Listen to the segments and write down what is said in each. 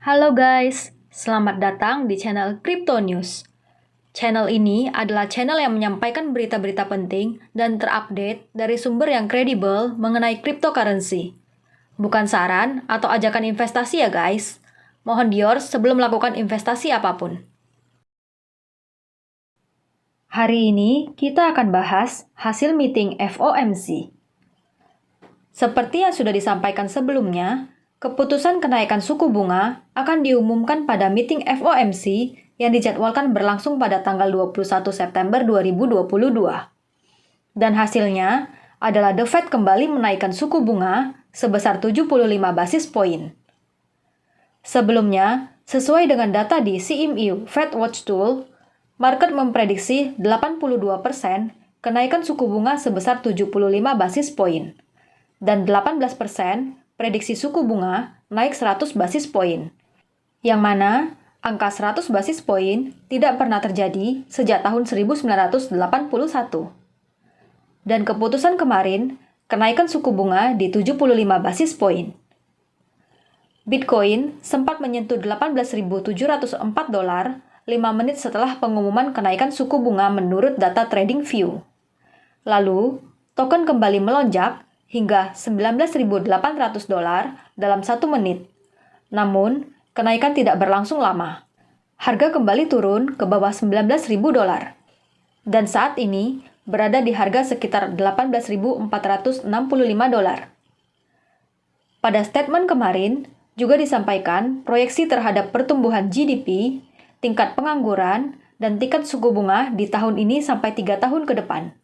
Halo guys, selamat datang di channel Crypto News. Channel ini adalah channel yang menyampaikan berita-berita penting dan terupdate dari sumber yang kredibel mengenai cryptocurrency. Bukan saran atau ajakan investasi ya guys. Mohon di-yours sebelum melakukan investasi apapun. Hari ini kita akan bahas hasil meeting FOMC. Seperti yang sudah disampaikan sebelumnya, keputusan kenaikan suku bunga akan diumumkan pada meeting FOMC yang dijadwalkan berlangsung pada tanggal 21 September 2022. Dan hasilnya adalah The Fed kembali menaikkan suku bunga sebesar 75 basis poin. Sebelumnya, sesuai dengan data di CME Fed Watch Tool, market memprediksi 82% kenaikan suku bunga sebesar 75 basis poin. Dan 18% prediksi suku bunga naik 100 basis poin, yang mana angka 100 basis poin tidak pernah terjadi sejak tahun 1981. Dan keputusan kemarin, kenaikan suku bunga di 75 basis poin. Bitcoin sempat menyentuh $18.704 5 menit setelah pengumuman kenaikan suku bunga menurut data TradingView. Lalu, token kembali melonjak hingga $19.800 dalam 1 menit. Namun, kenaikan tidak berlangsung lama. Harga kembali turun ke bawah $19.000 dan saat ini berada di harga sekitar $18.465. Pada statement kemarin, juga disampaikan proyeksi terhadap pertumbuhan GDP, tingkat pengangguran, dan tingkat suku bunga di tahun ini sampai 3 tahun ke depan.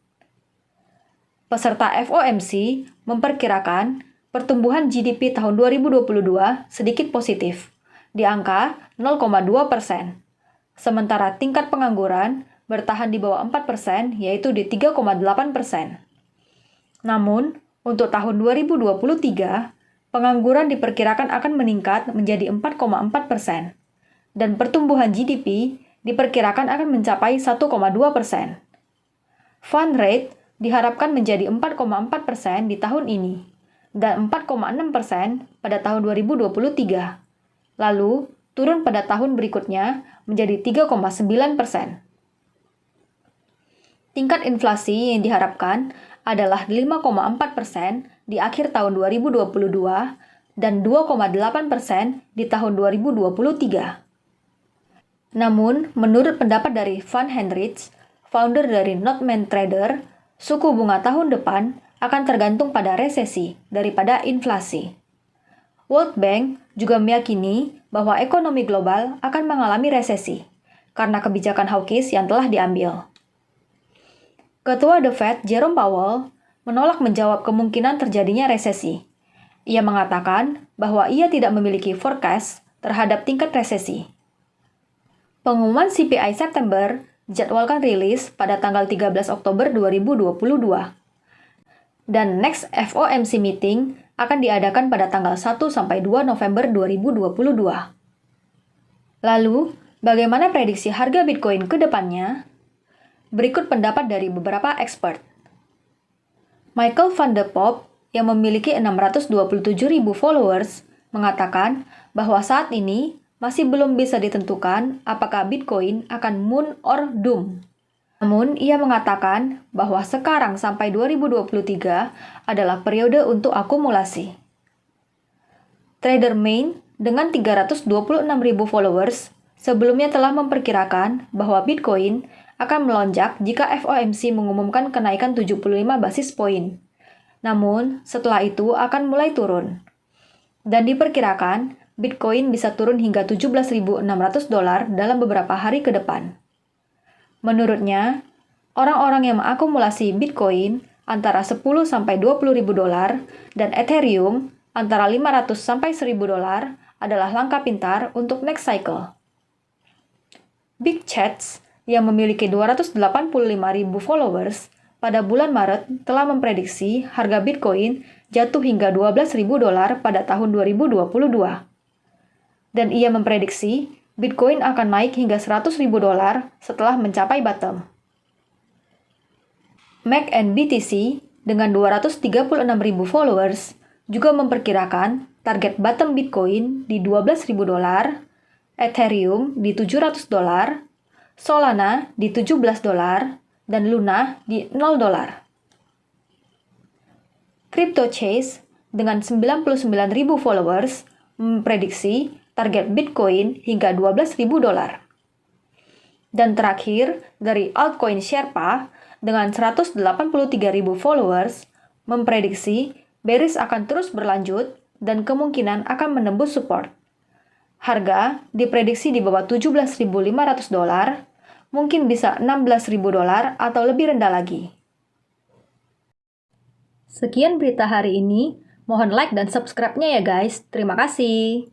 Peserta FOMC memperkirakan pertumbuhan GDP tahun 2022 sedikit positif, di angka 0,2%. Sementara tingkat pengangguran bertahan di bawah 4%, yaitu di 3,8%. Namun, untuk tahun 2023, pengangguran diperkirakan akan meningkat menjadi 4,4%, dan pertumbuhan GDP diperkirakan akan mencapai 1,2%. Fund rate diharapkan menjadi 4,4% di tahun ini dan 4,6% pada tahun 2023. Lalu, turun pada tahun berikutnya menjadi 3,9%. Tingkat inflasi yang diharapkan adalah 5,4% di akhir tahun 2022 dan 2,8% di tahun 2023. Namun, menurut pendapat dari Van Hendrich, founder dari Nordman Trader, suku bunga tahun depan akan tergantung pada resesi daripada inflasi. World Bank juga meyakini bahwa ekonomi global akan mengalami resesi karena kebijakan hawkish yang telah diambil. Ketua The Fed, Jerome Powell, menolak menjawab kemungkinan terjadinya resesi. Ia mengatakan bahwa ia tidak memiliki forecast terhadap tingkat resesi. Pengumuman CPI September dijadwalkan rilis pada tanggal 13 Oktober 2022. Dan next FOMC meeting akan diadakan pada tanggal 1-2 November 2022. Lalu, bagaimana prediksi harga Bitcoin ke depannya? Berikut pendapat dari beberapa expert. Michael van de Poppe yang memiliki 627.000 followers mengatakan bahwa saat ini masih belum bisa ditentukan apakah Bitcoin akan moon or doom. Namun, ia mengatakan bahwa sekarang sampai 2023 adalah periode untuk akumulasi. Trader Main dengan 326.000 followers sebelumnya telah memperkirakan bahwa Bitcoin akan melonjak jika FOMC mengumumkan kenaikan 75 basis poin. Namun, setelah itu akan mulai turun. Dan diperkirakan Bitcoin bisa turun hingga $17.600 dalam beberapa hari ke depan. Menurutnya, orang-orang yang mengakumulasi Bitcoin antara $10-20.000 dan Ethereum antara $500-1.000 adalah langkah pintar untuk next cycle. Big Chats yang memiliki 285.000 followers pada bulan Maret telah memprediksi harga Bitcoin jatuh hingga $12.000 pada tahun 2022. Dan ia memprediksi Bitcoin akan naik hingga $100.000 setelah mencapai bottom. MACD dengan 236.000 followers juga memperkirakan target bottom Bitcoin di $12.000, Ethereum di $700, Solana di $17, dan Luna di $0. CryptoChase dengan 99.000 followers memprediksi target Bitcoin hingga $12.000. Dan terakhir, dari altcoin Sherpa dengan 183.000 followers memprediksi bearish akan terus berlanjut dan kemungkinan akan menembus support. Harga diprediksi di bawah $17.500, mungkin bisa $16.000 atau lebih rendah lagi. Sekian berita hari ini. Mohon like dan subscribe-nya ya guys. Terima kasih.